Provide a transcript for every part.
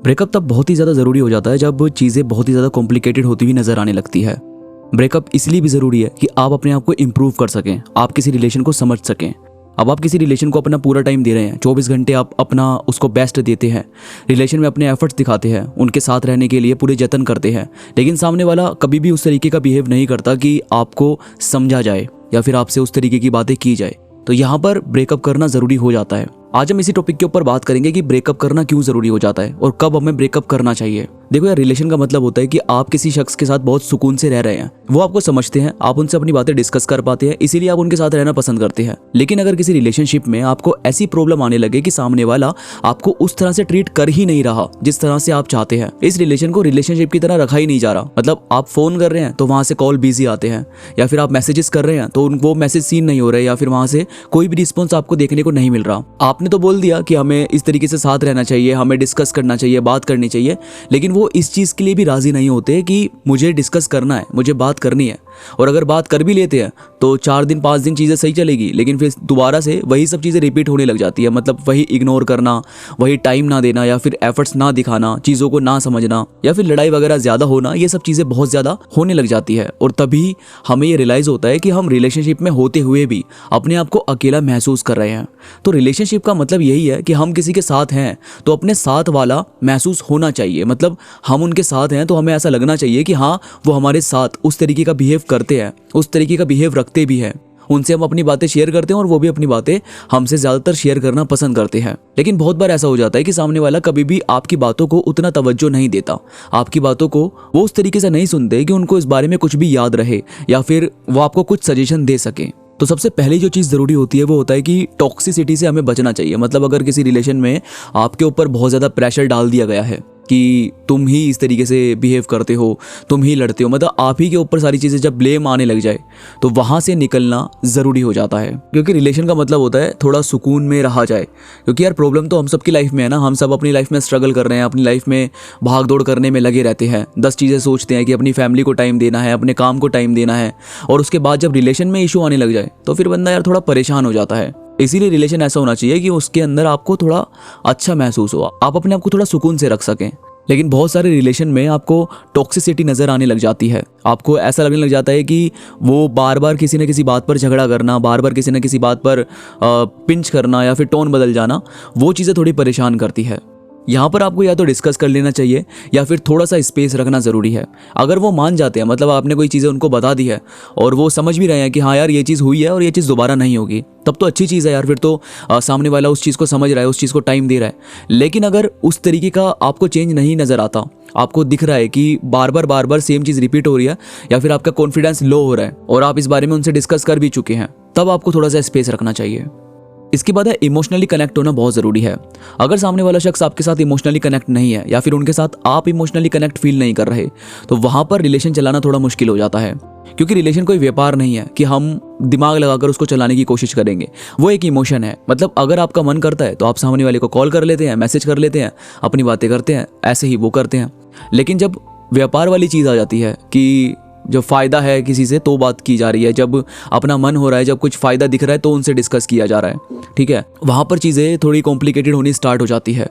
Breakup तब बहुत ही ज़्यादा ज़रूरी हो जाता है जब चीज़ें बहुत ही ज़्यादा कॉम्प्लिकेटेड होती हुई नज़र आने लगती है। ब्रेकअप इसलिए भी ज़रूरी है कि आप अपने आप को इम्प्रूव कर सकें, आप किसी रिलेशन को समझ सकें। अब आप किसी रिलेशन को अपना पूरा टाइम दे रहे हैं, 24 घंटे आप अपना उसको बेस्ट देते हैं, रिलेशन में अपने एफर्ट्स दिखाते हैं, उनके साथ रहने के लिए पूरे जतन करते हैं, लेकिन सामने वाला कभी भी उस तरीके का बिहेव नहीं करता कि आपको समझा जाए या फिर आपसे उस तरीके की बातें की जाए, तो यहाँ पर ब्रेकअप करना ज़रूरी हो जाता है। आज हम इसी टॉपिक के ऊपर बात करेंगे कि ब्रेकअप करना क्यों ज़रूरी हो जाता है और कब हमें ब्रेकअप करना चाहिए। देखो यार, रिलेशन का मतलब होता है कि आप किसी शख्स के साथ बहुत सुकून से रह रहे हैं, वो आपको समझते हैं, आप उनसे अपनी बातें डिस्कस कर पाते हैं, इसीलिए आप उनके साथ रहना पसंद करते हैं। लेकिन अगर किसी रिलेशनशिप में आपको ऐसी प्रॉब्लम आने लगे कि सामने वाला आपको उस तरह से ट्रीट कर ही नहीं रहा जिस तरह से आप चाहते हैं, इस रिलेशन को रिलेशनशिप की तरह रखा ही नहीं जा रहा, मतलब आप फोन कर रहे हैं तो वहां से कॉल बिजी आते हैं, या फिर आप मैसेजेस कर रहे हैं तो वो मैसेज सीन नहीं हो रहे, या फिर वहां से कोई भी रिस्पॉन्स आपको देखने को नहीं मिल रहा। आपने तो बोल दिया कि हमें इस तरीके से साथ रहना चाहिए, हमें डिस्कस करना चाहिए, बात करनी चाहिए, लेकिन वो इस चीज़ के लिए भी राजी नहीं होते कि मुझे डिस्कस करना है, मुझे बात करनी है। और अगर बात कर भी लेते हैं तो 4 दिन 5 दिन चीज़ें सही चलेगी, लेकिन फिर दोबारा से वही सब चीज़ें रिपीट होने लग जाती है। मतलब वही इग्नोर करना, वही टाइम ना देना, या फिर एफर्ट्स ना दिखाना, चीज़ों को ना समझना, या फिर लड़ाई वगैरह ज़्यादा होना, ये सब चीज़ें बहुत ज़्यादा होने लग जाती है। और तभी हमें ये रियलाइज़ होता है कि हम रिलेशनशिप में होते हुए भी अपने आप को अकेला महसूस कर रहे हैं। तो रिलेशनशिप का मतलब यही है कि हम किसी के साथ हैं तो अपने साथ वाला महसूस होना चाहिए। मतलब हम उनके साथ हैं तो हमें ऐसा लगना चाहिए कि हाँ, वो हमारे साथ उस तरीके का बिहेव करते हैं, उस तरीके का बिहेव रखते भी हैं, उनसे हम अपनी बातें शेयर करते हैं और वो भी अपनी बातें हमसे ज़्यादातर शेयर करना पसंद करते हैं। लेकिन बहुत बार ऐसा हो जाता है कि सामने वाला कभी भी आपकी बातों को उतना तवज्जो नहीं देता, आपकी बातों को वो उस तरीके से नहीं सुनते कि उनको इस बारे में कुछ भी याद रहे या फिर वो आपको कुछ सजेशन दे सके। तो सबसे पहले जो चीज़ ज़रूरी होती है वो होता है कि टॉक्सिसिटी से हमें बचना चाहिए। मतलब अगर किसी रिलेशन में आपके ऊपर बहुत ज़्यादा प्रेशर डाल दिया गया है कि तुम ही इस तरीके से बिहेव करते हो, तुम ही लड़ते हो, मतलब आप ही के ऊपर सारी चीज़ें जब ब्लेम आने लग जाए तो वहाँ से निकलना ज़रूरी हो जाता है। क्योंकि रिलेशन का मतलब होता है थोड़ा सुकून में रहा जाए। क्योंकि यार प्रॉब्लम तो हम सब की लाइफ में है ना, हम सब अपनी लाइफ में स्ट्रगल कर रहे हैं, अपनी लाइफ में भाग दौड़ करने में लगे रहते हैं, 10 चीज़ें सोचते हैं कि अपनी फैमिली को टाइम देना है, अपने काम को टाइम देना है, और उसके बाद जब रिलेशन में इशू आने लग जाए तो फिर बंदा यार थोड़ा परेशान हो जाता है। इसीलिए रिलेशन ऐसा होना चाहिए कि उसके अंदर आपको थोड़ा अच्छा महसूस हो, आप अपने आप को थोड़ा सुकून से रख सकें। लेकिन बहुत सारे रिलेशन में आपको टॉक्सिसिटी नज़र आने लग जाती है। आपको ऐसा लगने लग जाता है कि वो बार बार किसी न किसी बात पर झगड़ा करना, बार बार किसी न किसी बात पर पिंच करना या फिर टोन बदल जाना, वो चीज़ें थोड़ी परेशान करती है। यहाँ पर आपको या तो डिस्कस कर लेना चाहिए या फिर थोड़ा सा स्पेस रखना ज़रूरी है। अगर वो मान जाते हैं, मतलब आपने कोई चीज़ें उनको बता दी है और वो समझ भी रहे हैं कि हाँ यार ये चीज़ हुई है और ये चीज़ दोबारा नहीं होगी, तब तो अच्छी चीज़ है यार। फिर तो सामने वाला उस चीज़ को समझ रहा है, उस चीज़ को टाइम दे रहा है। लेकिन अगर उस तरीके का आपको चेंज नहीं नज़र आता, आपको दिख रहा है कि बार बार सेम चीज़ रिपीट हो रही है, या फिर आपका कॉन्फिडेंस लो हो रहा है और आप इस बारे में उनसे डिस्कस कर भी चुके हैं, तब आपको थोड़ा सा स्पेस रखना चाहिए। इसके बाद है इमोशनली कनेक्ट होना बहुत ज़रूरी है। अगर सामने वाला शख्स आपके साथ इमोशनली कनेक्ट नहीं है या फिर उनके साथ आप इमोशनली कनेक्ट फील नहीं कर रहे, तो वहाँ पर रिलेशन चलाना थोड़ा मुश्किल हो जाता है। क्योंकि रिलेशन कोई व्यापार नहीं है कि हम दिमाग लगाकर उसको चलाने की कोशिश करेंगे, वो एक इमोशन है। मतलब अगर आपका मन करता है तो आप सामने वाले को कॉल कर लेते हैं, मैसेज कर लेते हैं, अपनी बातें करते हैं, ऐसे ही वो करते हैं। लेकिन जब व्यापार वाली चीज़ आ जाती है कि जब फ़ायदा है किसी से तो बात की जा रही है, जब अपना मन हो रहा है, जब कुछ फ़ायदा दिख रहा है तो उनसे डिस्कस किया जा रहा है, ठीक है, वहाँ पर चीज़ें थोड़ी कॉम्प्लिकेटेड होनी स्टार्ट हो जाती है।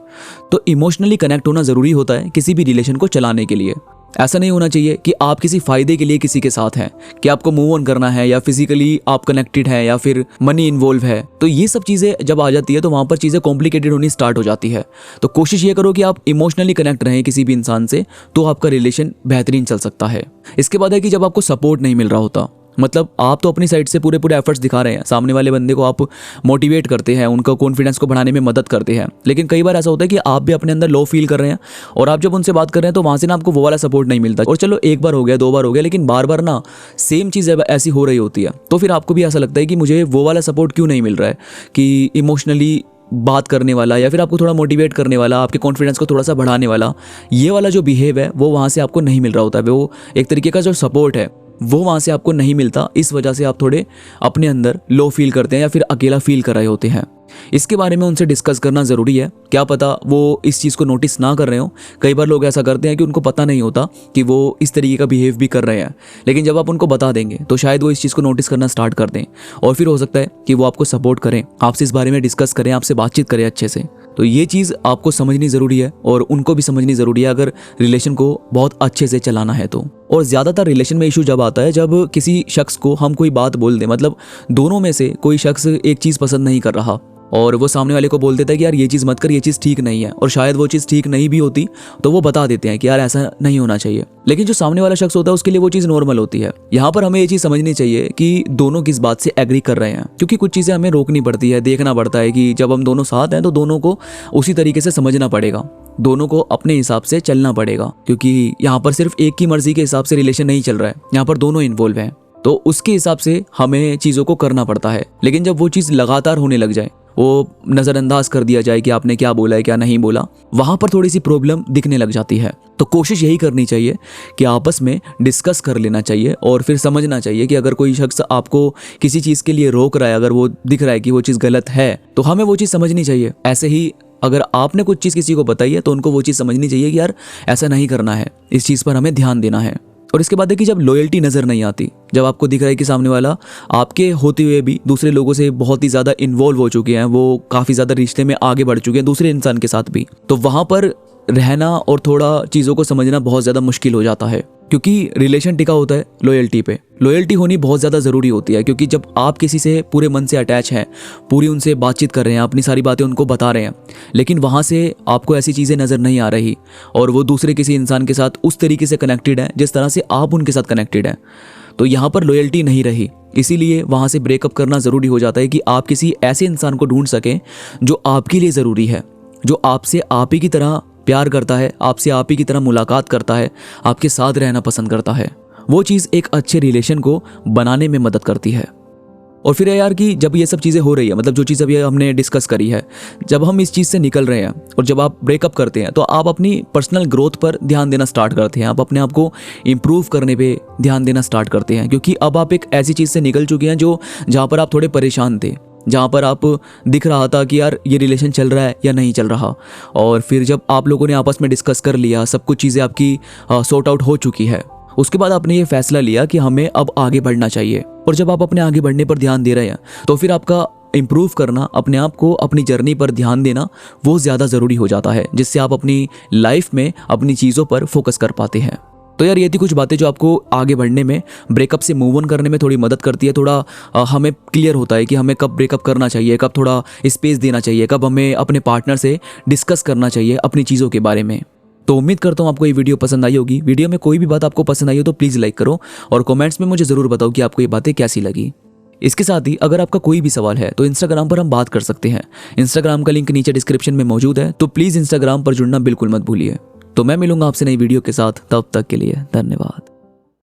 तो इमोशनली कनेक्ट होना ज़रूरी होता है किसी भी रिलेशन को चलाने के लिए। ऐसा नहीं होना चाहिए कि आप किसी फ़ायदे के लिए किसी के साथ हैं, कि आपको मूव ऑन करना है या फिजिकली आप कनेक्टेड हैं या फिर मनी इन्वॉल्व है। तो ये सब चीज़ें जब आ जाती है तो वहाँ पर चीज़ें कॉम्प्लिकेटेड होनी स्टार्ट हो जाती है। तो कोशिश ये करो कि आप इमोशनली कनेक्ट रहें किसी भी इंसान से, तो आपका रिलेशन बेहतरीन चल सकता है। इसके बाद है कि जब आपको सपोर्ट नहीं मिल रहा होता, मतलब आप तो अपनी साइड से पूरे एफर्ट्स दिखा रहे हैं, सामने वाले बंदे को आप मोटिवेट करते हैं, उनका कॉन्फिडेंस को बढ़ाने में मदद करते हैं, लेकिन कई बार ऐसा होता है कि आप भी अपने अंदर लो फील कर रहे हैं और आप जब उनसे बात कर रहे हैं तो वहाँ से ना आपको वो वाला सपोर्ट नहीं मिलता। और चलो एक बार हो गया, 2 बार हो गया, लेकिन बार बार ना सेम चीज़ ऐसी हो रही होती है, तो फिर आपको भी ऐसा लगता है कि मुझे वो वाला सपोर्ट क्यों नहीं मिल रहा है, कि इमोशनली बात करने वाला या फिर आपको थोड़ा मोटिवेट करने वाला, आपके कॉन्फिडेंस को थोड़ा सा बढ़ाने वाला, ये वाला जो बिहेव है वो वहाँ से आपको नहीं मिल रहा होता है। वो एक तरीके का जो सपोर्ट है वो वहाँ से आपको नहीं मिलता। इस वजह से आप थोड़े अपने अंदर लो फील करते हैं या फिर अकेला फील कर रहे होते हैं। इसके बारे में उनसे डिस्कस करना ज़रूरी है। क्या पता वो इस चीज़ को नोटिस ना कर रहे हो। कई बार लोग ऐसा करते हैं कि उनको पता नहीं होता कि वो इस तरीके का बिहेव भी कर रहे हैं, लेकिन जब आप उनको बता देंगे तो शायद वो इस चीज़ को नोटिस करना स्टार्ट कर दें और फिर हो सकता है कि वो आपको सपोर्ट करें, आपसे इस बारे में डिस्कस करें, आपसे बातचीत करें अच्छे से। तो ये चीज़ आपको समझनी ज़रूरी है और उनको भी समझनी ज़रूरी है अगर रिलेशन को बहुत अच्छे से चलाना है तो। और ज़्यादातर रिलेशन में इशू जब आता है जब किसी शख्स को हम कोई बात बोल दें, मतलब दोनों में से कोई शख्स एक चीज़ पसंद नहीं कर रहा और वो सामने वाले को बोल देता है कि यार ये चीज़ मत कर, ये चीज़ ठीक नहीं है, और शायद वो चीज़ ठीक नहीं भी होती तो वो बता देते हैं कि यार ऐसा नहीं होना चाहिए, लेकिन जो सामने वाला शख्स होता है उसके लिए वो चीज़ नॉर्मल होती है। यहाँ पर हमें ये चीज़ समझनी चाहिए कि दोनों किस बात से एग्री कर रहे हैं, क्योंकि कुछ चीज़ें हमें रोकनी पड़ती है, देखना पड़ता है कि जब हम दोनों साथ हैं तो दोनों को उसी तरीके से समझना पड़ेगा, दोनों को अपने हिसाब से चलना पड़ेगा, क्योंकि यहाँ पर सिर्फ एक की मर्जी के हिसाब से रिलेशन नहीं चल रहा है, यहाँ पर दोनों इन्वॉल्व हैं, तो उसके हिसाब से हमें चीज़ों को करना पड़ता है। लेकिन जब वो चीज़ लगातार होने लग जाए, वो नज़रअंदाज कर दिया जाए कि आपने क्या बोला है क्या नहीं बोला, वहाँ पर थोड़ी सी प्रॉब्लम दिखने लग जाती है। तो कोशिश यही करनी चाहिए कि आपस में डिस्कस कर लेना चाहिए और फिर समझना चाहिए कि अगर कोई शख्स आपको किसी चीज़ के लिए रोक रहा है, अगर वो दिख रहा है कि वो चीज़ गलत है, तो हमें वो चीज़ समझनी चाहिए। ऐसे ही अगर आपने कुछ चीज़ किसी को बताई है तो उनको वो चीज़ समझनी चाहिए कि यार ऐसा नहीं करना है, इस चीज़ पर हमें ध्यान देना है। और इसके बाद देखिए, जब लॉयल्टी नज़र नहीं आती, जब आपको दिख रहा है कि सामने वाला आपके होते हुए भी दूसरे लोगों से बहुत ही ज़्यादा इन्वॉल्व हो चुके हैं, वो काफ़ी ज़्यादा रिश्ते में आगे बढ़ चुके हैं दूसरे इंसान के साथ भी, तो वहाँ पर रहना और थोड़ा चीज़ों को समझना बहुत ज़्यादा मुश्किल हो जाता है, क्योंकि रिलेशन टिका होता है लॉयल्टी पे। लॉयल्टी होनी बहुत ज़्यादा ज़रूरी होती है, क्योंकि जब आप किसी से पूरे मन से अटैच हैं, पूरी उनसे बातचीत कर रहे हैं, अपनी सारी बातें उनको बता रहे हैं, लेकिन वहाँ से आपको ऐसी चीज़ें नज़र नहीं आ रही और वो दूसरे किसी इंसान के साथ उस तरीके से कनेक्टेड है जिस तरह से आप उनके साथ कनेक्टेड हैं, तो यहाँ पर लॉयल्टी नहीं रही। इसीलिए वहाँ से ब्रेकअप करना ज़रूरी हो जाता है कि आप किसी ऐसे इंसान को ढूंढ सकें जो आपके लिए ज़रूरी है, जो आपसे आप ही की तरह प्यार करता है, आपसे आप ही की तरह मुलाकात करता है, आपके साथ रहना पसंद करता है। वो चीज़ एक अच्छे रिलेशन को बनाने में मदद करती है। और फिर यार कि जब ये सब चीज़ें हो रही है, मतलब जो चीज़ अभी हमने डिस्कस करी है, जब हम इस चीज़ से निकल रहे हैं और जब आप ब्रेकअप करते हैं तो आप अपनी पर्सनल ग्रोथ पर ध्यान देना स्टार्ट करते हैं, आप अपने आप को इम्प्रूव करने पे ध्यान देना स्टार्ट करते हैं, क्योंकि अब आप एक ऐसी चीज़ से निकल चुके हैं जहाँ पर आप थोड़े परेशान थे, जहाँ पर आप दिख रहा था कि यार ये रिलेशन चल रहा है या नहीं चल रहा। और फिर जब आप लोगों ने आपस में डिस्कस कर लिया, सब कुछ चीज़ें आपकी सॉर्ट आउट हो चुकी है, उसके बाद आपने ये फैसला लिया कि हमें अब आगे बढ़ना चाहिए। और जब आप अपने आगे बढ़ने पर ध्यान दे रहे हैं तो फिर आपका इम्प्रूव करना, अपने आप को अपनी जर्नी पर ध्यान देना वो ज़्यादा ज़रूरी हो जाता है, जिससे आप अपनी लाइफ में अपनी चीज़ों पर फोकस कर पाते हैं। तो यार ये थी कुछ बातें जो आपको आगे बढ़ने में, ब्रेकअप से मूव ऑन करने में थोड़ी मदद करती है। थोड़ा हमें क्लियर होता है कि हमें कब ब्रेकअप करना चाहिए, कब थोड़ा स्पेस देना चाहिए, कब हमें अपने पार्टनर से डिस्कस करना चाहिए अपनी चीज़ों के बारे में। तो उम्मीद करता हूँ आपको ये वीडियो पसंद आई होगी। वीडियो में कोई भी बात आपको पसंद आई हो तो प्लीज़ लाइक करो और कमेंट्स में मुझे ज़रूर बताओ कि आपको ये बातें कैसी लगी। इसके साथ ही अगर आपका कोई भी सवाल है तो इंस्टाग्राम पर हम बात कर सकते हैं। इंस्टाग्राम का लिंक नीचे डिस्क्रिप्शन में मौजूद है, तो प्लीज़ इंस्टाग्राम पर जुड़ना बिल्कुल मत भूलिए। तो मैं मिलूंगा आपसे नई वीडियो के साथ, तब तक के लिए धन्यवाद।